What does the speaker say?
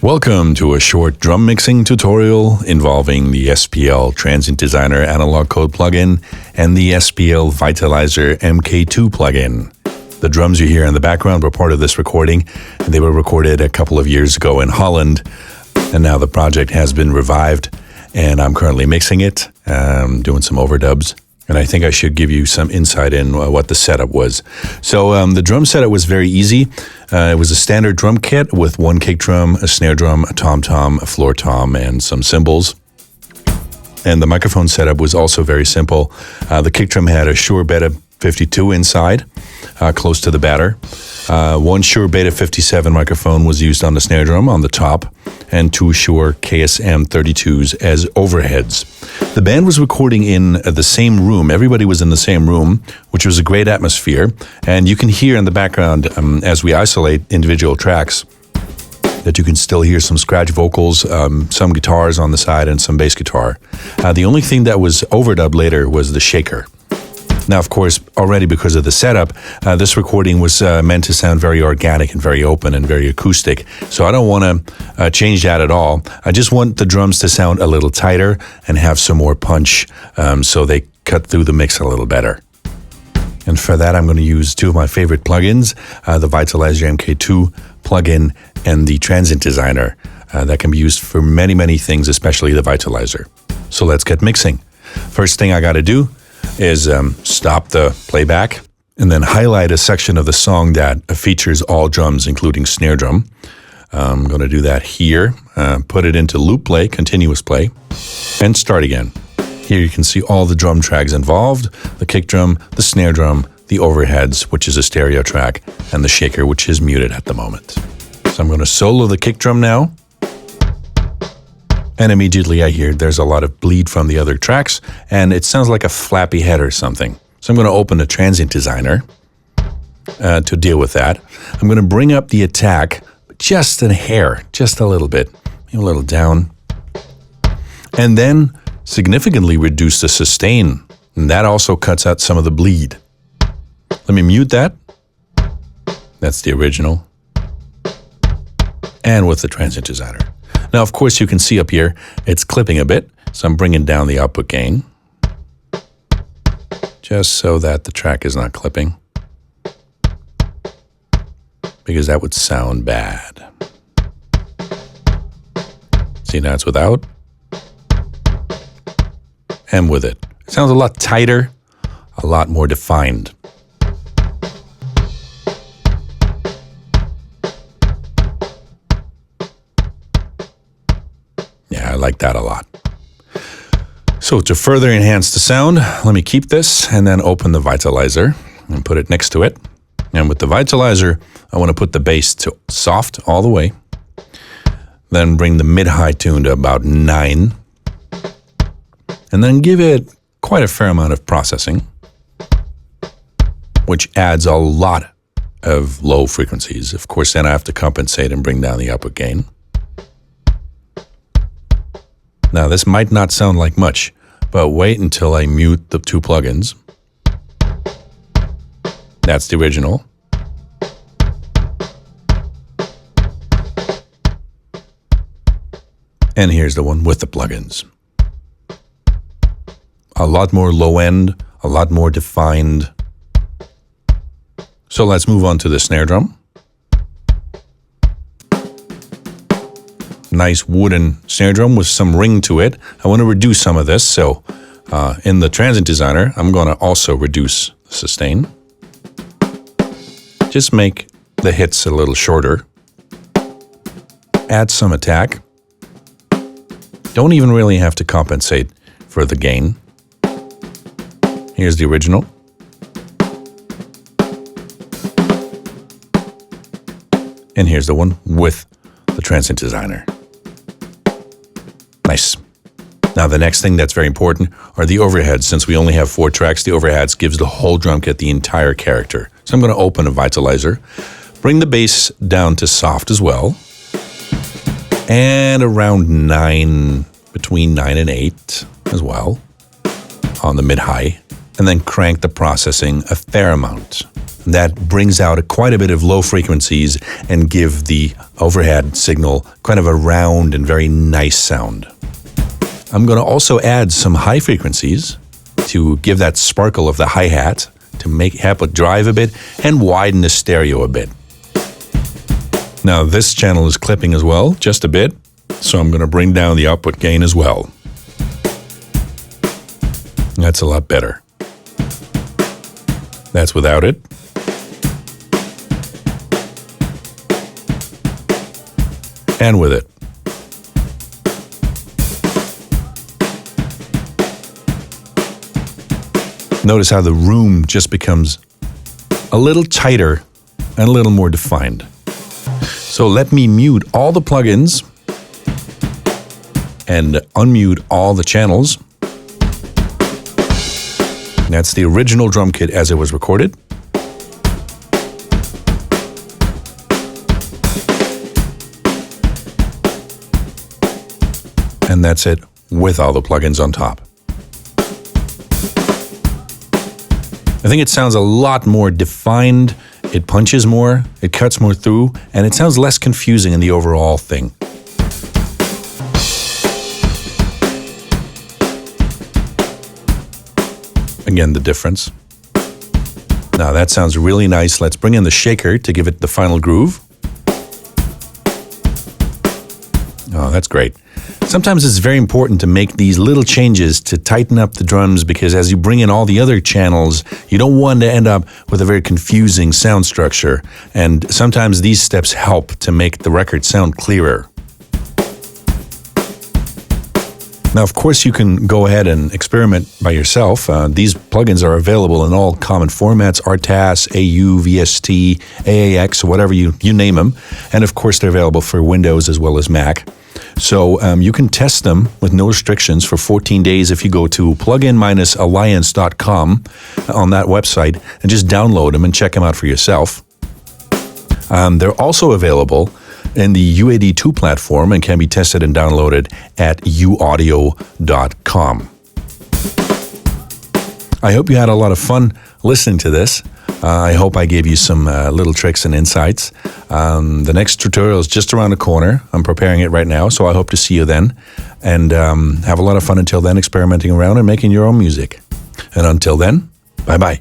Welcome to a short drum mixing tutorial involving the SPL Transient Designer Analog Code plugin and the SPL Vitalizer MK2 plugin. The drums you hear in the background were part of this recording, and they were recorded a couple of years ago in Holland, and now the project has been revived, and I'm currently mixing it, doing some overdubs. And I think I should give you some insight in what the setup was. So the drum setup was very easy. It was a standard drum kit with one kick drum, a snare drum, a tom-tom, a floor tom, and some cymbals. And the microphone setup was also very simple. The kick drum had a Shure Beta 52 inside, close to the batter. One Shure Beta 57 microphone was used on the snare drum on the top, and two Shure KSM 32s as overheads. The band was recording in the same room. Everybody was in the same room, which was a great atmosphere. And you can hear in the background, as we isolate individual tracks, that you can still hear some scratch vocals, some guitars on the side, and some bass guitar. The only thing that was overdubbed later was the shaker. Now, of course, already because of the setup, this recording was meant to sound very organic and very open and very acoustic. So I don't want to change that at all. I just want the drums to sound a little tighter and have some more punch, so they cut through the mix a little better. And for that, I'm going to use two of my favorite plugins, the Vitalizer MK2 plugin and the Transient Designer. That can be used for many, many things, especially the Vitalizer. So let's get mixing. First thing I got to do is stop the playback and then highlight a section of the song that features all drums, including snare drum. I'm going to do that here, put it into loop play, continuous play, and start again. Here you can see all the drum tracks involved, the kick drum, the snare drum, the overheads, which is a stereo track, and the shaker, which is muted at the moment. So I'm going to solo the kick drum now. And immediately I hear there's a lot of bleed from the other tracks, and it sounds like a flappy head or something. So I'm going to open the Transient Designer to deal with that. I'm going to bring up the attack just a hair, just a little bit, maybe a little down, and then significantly reduce the sustain, and that also cuts out some of the bleed. Let me mute that. That's the original. And with the Transient Designer. Now, of course, you can see up here, it's clipping a bit, so I'm bringing down the output gain, just so that the track is not clipping, because that would sound bad. See, now it's without, and with it. It sounds a lot tighter, a lot more defined. I like that a lot. So to further enhance the sound, let me keep this and then open the Vitalizer and put it next to it. And with the Vitalizer, I want to put the bass to soft all the way. Then bring the mid-high tune to about 9. And then give it quite a fair amount of processing, which adds a lot of low frequencies. Of course, then I have to compensate and bring down the output gain. Now, this might not sound like much, but wait until I mute the two plugins. That's the original. And here's the one with the plugins. A lot more low end, a lot more defined. So let's move on to the snare drum. Nice wooden snare drum with some ring to it. I want to reduce some of this, so in the Transient Designer, I'm going to also reduce the sustain. Just make the hits a little shorter. Add some attack. Don't even really have to compensate for the gain. Here's the original. And here's the one with the Transient Designer. Nice. Now, the next thing that's very important are the overheads. Since we only have 4 tracks, the overheads gives the whole drum kit the entire character. So I'm going to open a Vitalizer, bring the bass down to soft as well, and around 9, between 9 and 8 as well, on the mid-high, and then crank the processing a fair amount. that brings out quite a bit of low frequencies and give the overhead signal kind of a round and very nice sound. I'm going to also add some high frequencies to give that sparkle of the hi-hat, to help it drive a bit and widen the stereo a bit. Now this channel is clipping as well, just a bit, so I'm going to bring down the output gain as well. That's a lot better. That's without it. And with it. Notice how the room just becomes a little tighter and a little more defined. So let me mute all the plugins and unmute all the channels. That's the original drum kit as it was recorded. And that's it with all the plugins on top. I think it sounds a lot more defined, it punches more, it cuts more through, and it sounds less confusing in the overall thing. Again, the difference. Now that sounds really nice. Let's bring in the shaker to give it the final groove. Oh, that's great. Sometimes it's very important to make these little changes to tighten up the drums, because as you bring in all the other channels, you don't want to end up with a very confusing sound structure. And sometimes these steps help to make the record sound clearer. Now, of course, you can go ahead and experiment by yourself. These plugins are available in all common formats: RTAS, AU, VST, AAX, whatever you name them. And of course, they're available for Windows as well as Mac. So you can test them with no restrictions for 14 days if you go to plugin-alliance.com on that website and just download them and check them out for yourself. They're also available in the UAD2 platform and can be tested and downloaded at uaudio.com. I hope you had a lot of fun listening to this. I hope I gave you some little tricks and insights. The next tutorial is just around the corner. I'm preparing it right now, so I hope to see you then. And have a lot of fun until then, experimenting around and making your own music. And until then, bye-bye.